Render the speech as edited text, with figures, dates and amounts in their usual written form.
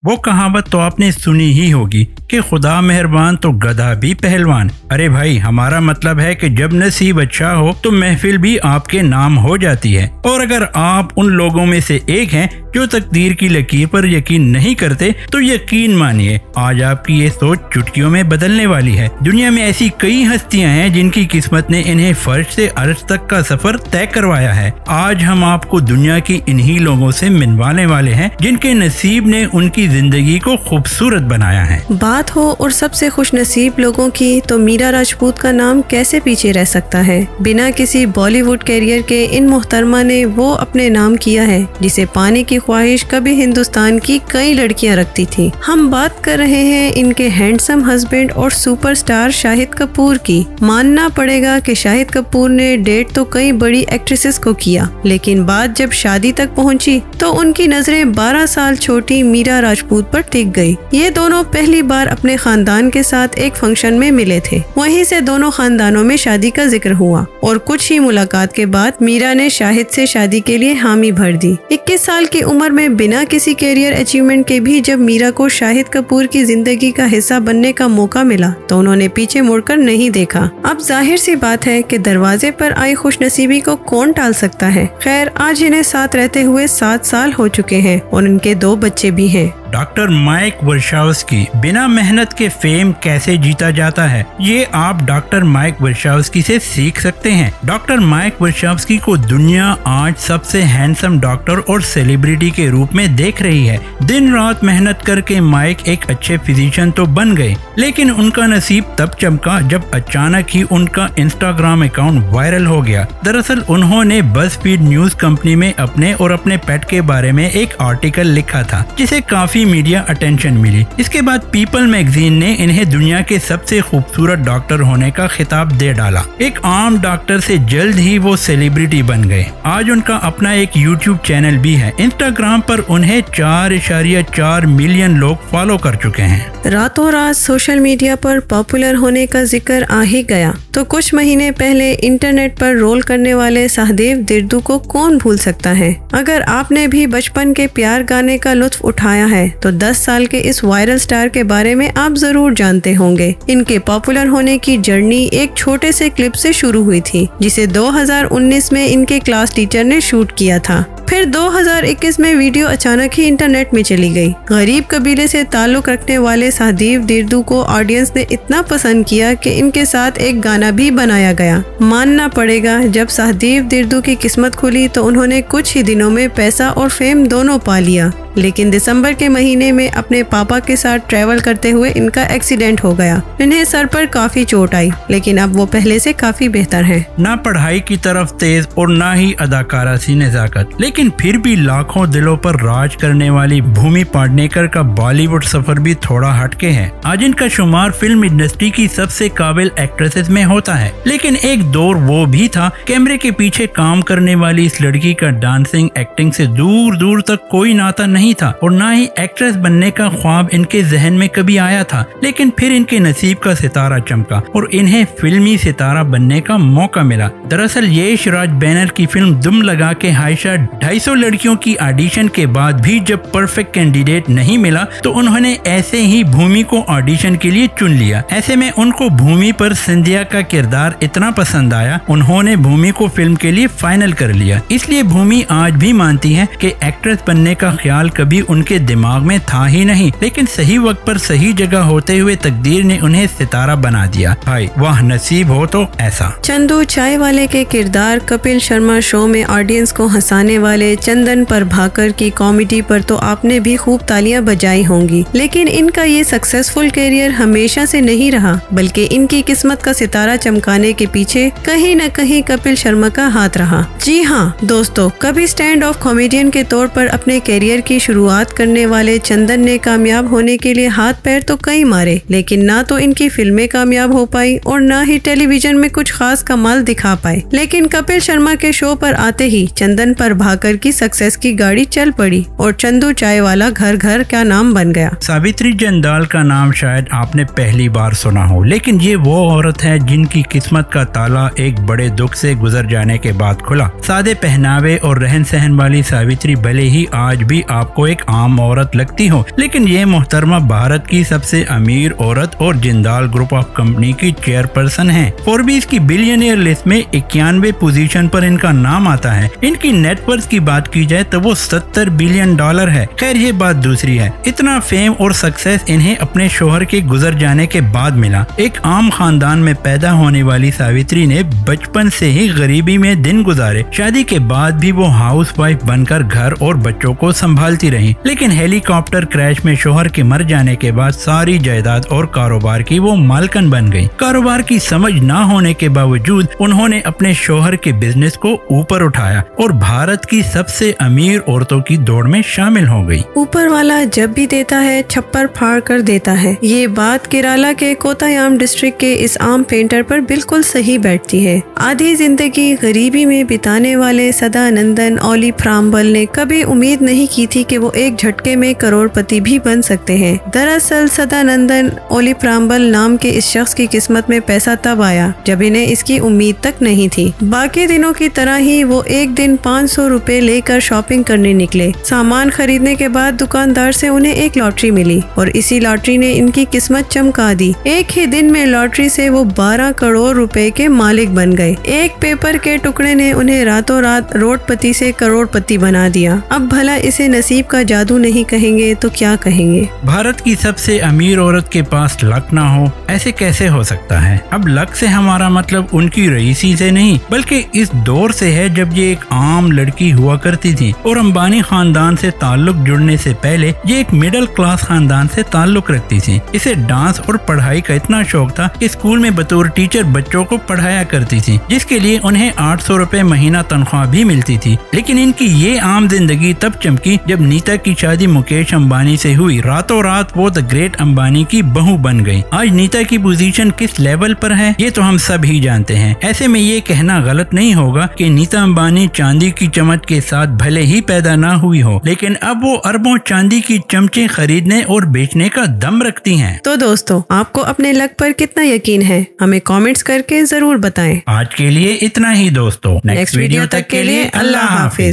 वो कहावत तो आपने सुनी ही होगी कि खुदा मेहरबान तो गधा भी पहलवान। अरे भाई, हमारा मतलब है कि जब नसीब अच्छा हो तो महफिल भी आपके नाम हो जाती है। और अगर आप उन लोगों में से एक हैं जो तकदीर की लकीर पर यकीन नहीं करते, तो यकीन मानिए आज आपकी ये सोच चुटकियों में बदलने वाली है। दुनिया में ऐसी कई हस्तियां हैं जिनकी किस्मत ने इन्हें फर्श से अर्श तक का सफर तय करवाया है। आज हम आपको दुनिया की इन्हीं लोगों से मिलवाने वाले हैं जिनके नसीब ने उनकी जिंदगी को खूबसूरत बनाया है। बात हो और सबसे खुश नसीब लोगों की, तो मीरा राजपूत का नाम कैसे पीछे रह सकता है। बिना किसी बॉलीवुड कैरियर के इन मोहतरमा ने वो अपने नाम किया है जिसे पाने की ख्वाहिश कभी हिंदुस्तान की कई लड़कियां रखती थी। हम बात कर रहे हैं इनके हैंडसम हस्बैंड और सुपरस्टार शाहिद कपूर की। मानना पड़ेगा कि शाहिद कपूर ने डेट तो कई बड़ी एक्ट्रेसेस को किया, लेकिन बात जब शादी तक पहुंची तो उनकी नजरें 12 साल छोटी मीरा राजपूत पर टिक गई। ये दोनों पहली बार अपने खानदान के साथ एक फंक्शन में मिले थे। वहीं से दोनों खानदानों में शादी का जिक्र हुआ और कुछ ही मुलाकात के बाद मीरा ने शाहिद से शादी के लिए हामी भर दी। 21 साल की उम्र में बिना किसी कैरियर अचीवमेंट के भी जब मीरा को शाहिद कपूर की जिंदगी का हिस्सा बनने का मौका मिला तो उन्होंने पीछे मुड़कर नहीं देखा। अब जाहिर सी बात है कि दरवाजे पर आई खुशनसीबी को कौन टाल सकता है। खैर, आज इन्हें साथ रहते हुए 7 साल हो चुके हैं और इनके 2 बच्चे भी हैं। डॉक्टर माइक वर्शावस्की, बिना मेहनत के फेम कैसे जीता जाता है, ये आप डॉक्टर माइक वर्शावस्की से सीख सकते हैं। डॉक्टर माइक वर्शावस्की को दुनिया आज सबसे हैंडसम डॉक्टर और सेलिब्रिटी के रूप में देख रही है। दिन रात मेहनत करके माइक एक अच्छे फिजिशियन तो बन गए, लेकिन उनका नसीब तब चमका जब अचानक ही उनका इंस्टाग्राम अकाउंट वायरल हो गया। दरअसल उन्होंने बज़फीड न्यूज कंपनी में अपने और अपने पेट के बारे में एक आर्टिकल लिखा था जिसे काफी मीडिया अटेंशन मिली। इसके बाद पीपल मैगजीन ने इन्हें दुनिया के सबसे खूबसूरत डॉक्टर होने का खिताब दे डाला। एक आम डॉक्टर से जल्द ही वो सेलिब्रिटी बन गए। आज उनका अपना एक यूट्यूब चैनल भी है। इंस्टाग्राम पर उन्हें 4.4 मिलियन लोग फॉलो कर चुके हैं। रातों रात सोशल मीडिया पर पॉपुलर होने का जिक्र आ ही गया तो कुछ महीने पहले इंटरनेट पर रोल करने वाले सहदेव दिर्दू को कौन भूल सकता है। अगर आपने भी बचपन के प्यार गाने का लुत्फ उठाया है तो 10 साल के इस वायरल स्टार के बारे में आप जरूर जानते होंगे। इनके पॉपुलर होने की जर्नी एक छोटे से क्लिप से शुरू हुई थी जिसे 2019 में इनके क्लास टीचर ने शूट किया था। फिर 2021 में वीडियो अचानक ही इंटरनेट में चली गई। गरीब कबीले से ताल्लुक रखने वाले सहदेव दिर्दू को ऑडियंस ने इतना पसंद किया कि इनके साथ एक गाना भी बनाया गया। मानना पड़ेगा, जब सहदेव दिर्दू की किस्मत खुली तो उन्होंने कुछ ही दिनों में पैसा और फेम दोनों पा लिया। लेकिन दिसंबर के महीने में अपने पापा के साथ ट्रैवल करते हुए इनका एक्सीडेंट हो गया। इन्हें सर पर काफी चोट आई, लेकिन अब वो पहले से काफी बेहतर हैं। ना पढ़ाई की तरफ तेज और ना ही अदाकारा सी नजाकत, लेकिन फिर भी लाखों दिलों पर राज करने वाली भूमि पाडनेकर का बॉलीवुड सफर भी थोड़ा हटके है। आज इनका शुमार फिल्म इंडस्ट्री की सबसे काबिल एक्ट्रेसेस में होता है, लेकिन एक दौर वो भी था कैमरे के पीछे काम करने वाली इस लड़की का डांसिंग एक्टिंग से दूर दूर तक कोई नाता नहीं था और ना ही एक्ट्रेस बनने का ख्वाब इनके जहन में कभी आया था। लेकिन फिर इनके नसीब का सितारा चमका और इन्हें फिल्मी सितारा बनने का मौका मिला। दरअसल यश राज बैनर की फिल्म दुम लगा के हाइशा 250 लड़कियों की ऑडिशन के बाद भी जब परफेक्ट कैंडिडेट नहीं मिला तो उन्होंने ऐसे ही भूमि को ऑडिशन के लिए चुन लिया। ऐसे में उनको भूमि पर संध्या का किरदार इतना पसंद आया, उन्होंने भूमि को फिल्म के लिए फाइनल कर लिया। इसलिए भूमि आज भी मानती है कि एक्ट्रेस बनने का ख्याल कभी उनके दिमाग में था ही नहीं, लेकिन सही वक्त पर सही जगह होते हुए तकदीर ने उन्हें सितारा बना दिया। भाई वाह, नसीब हो तो ऐसा। चंदू चाय वाले के किरदार कपिल शर्मा शो में ऑडियंस को हंसाने वाले चंदन प्रभाकर की कॉमेडी पर तो आपने भी खूब तालियां बजाई होंगी। लेकिन इनका ये सक्सेसफुल कैरियर हमेशा से नहीं रहा, बल्कि इनकी किस्मत का सितारा चमकाने के पीछे कहीं न कहीं कपिल शर्मा का हाथ रहा। जी हाँ दोस्तों, कभी स्टैंड ऑफ कॉमेडियन के तौर पर अपने कैरियर की शुरुआत करने वाले चंदन ने कामयाब होने के लिए हाथ पैर तो कई मारे, लेकिन ना तो इनकी फिल्में कामयाब हो पाई और ना ही टेलीविजन में कुछ खास कमाल दिखा पाए। लेकिन कपिल शर्मा के शो पर आते ही चंदन प्रभाकर की सक्सेस की गाड़ी चल पड़ी और चंदू चाय वाला घर घर क्या नाम बन गया। सावित्री जंदाल का नाम शायद आपने पहली बार सुना हो, लेकिन ये वो औरत है जिनकी किस्मत का ताला एक बड़े दुख से गुजर जाने के बाद खुला। सादे पहनावे और रहन सहन वाली सावित्री भले ही आज भी आप आपको एक आम औरत लगती हो, लेकिन ये मोहतरमा भारत की सबसे अमीर औरत और जिंदाल ग्रुप ऑफ कंपनी की चेयरपर्सन है। फोर्ब्स की बिलियनियर लिस्ट में 91 पोजीशन पर इनका नाम आता है। इनकी नेटवर्थ की बात की जाए तो वो $70 बिलियन है। खैर ये बात दूसरी है। इतना फेम और सक्सेस इन्हें अपने शोहर के गुजर जाने के बाद मिला। एक आम खानदान में पैदा होने वाली सावित्री ने बचपन से ही गरीबी में दिन गुजारे। शादी के बाद भी वो हाउसवाइफ बनकर घर और बच्चों को संभालती रही, लेकिन हेलीकॉप्टर क्रैश में शोहर के मर जाने के बाद सारी जायदाद और कारोबार की वो मालकन बन गई। कारोबार की समझ ना होने के बावजूद उन्होंने अपने शोहर के बिजनेस को ऊपर उठाया और भारत की सबसे अमीर औरतों की दौड़ में शामिल हो गई। ऊपर वाला जब भी देता है छप्पर फाड़ कर देता है। ये बात केरला के कोतायाम डिस्ट्रिक्ट के इस आम पेंटर पर बिल्कुल सही बैठती है। आधी जिंदगी गरीबी में बिताने वाले सदानंदन ओलीफ्राम्बल ने कभी उम्मीद नहीं की थी कि वो एक झटके में करोड़पति भी बन सकते हैं। दरअसल सदानंदन ओलीफ्राम्बल नाम के इस शख्स की किस्मत में पैसा तब आया जब इन्हें इसकी उम्मीद तक नहीं थी। बाकी दिनों की तरह ही वो एक दिन 500 रुपए लेकर शॉपिंग करने निकले। सामान खरीदने के बाद दुकानदार से उन्हें एक लॉटरी मिली और इसी लॉटरी ने इनकी किस्मत चमका दी। एक ही दिन में लॉटरी से वो 12 करोड़ रुपए के मालिक बन गए। एक पेपर के टुकड़े ने उन्हें रातों रात रोडपति से करोड़पति बना दिया। अब भला इसे नसीब का जादू नहीं कहेंगे तो क्या कहेंगे। भारत की सबसे अमीर औरत के पास लक ना हो, ऐसे कैसे हो सकता है। अब लक से हमारा मतलब उनकी रईसी से नहीं, बल्कि इस दौर से है जब ये एक आम लड़की हुआ करती थी और अंबानी खानदान से ताल्लुक जुड़ने से पहले ये एक मिडिल क्लास खानदान से ताल्लुक रखती थी। इसे डांस और पढ़ाई का इतना शौक था कि स्कूल में बतौर टीचर बच्चों को पढ़ाया करती थी, जिसके लिए उन्हें 800 रुपए महीना तनख्वाह भी मिलती थी। लेकिन इनकी ये आम जिंदगी तब चमकी जब नीता की शादी मुकेश अंबानी से हुई। रातों रात वो द ग्रेट अंबानी की बहू बन गई। आज नीता की पोजीशन किस लेवल पर है ये तो हम सब ही जानते हैं। ऐसे में ये कहना गलत नहीं होगा कि नीता अंबानी चांदी की चमच के साथ भले ही पैदा ना हुई हो, लेकिन अब वो अरबों चांदी की चमचे खरीदने और बेचने का दम रखती हैं। तो दोस्तों, आपको अपने लक पर कितना यकीन है, हमें कमेंट्स करके जरूर बताएं। आज के लिए इतना ही दोस्तों। नेक्स्ट वीडियो तक के लिए अल्लाह हाफिज।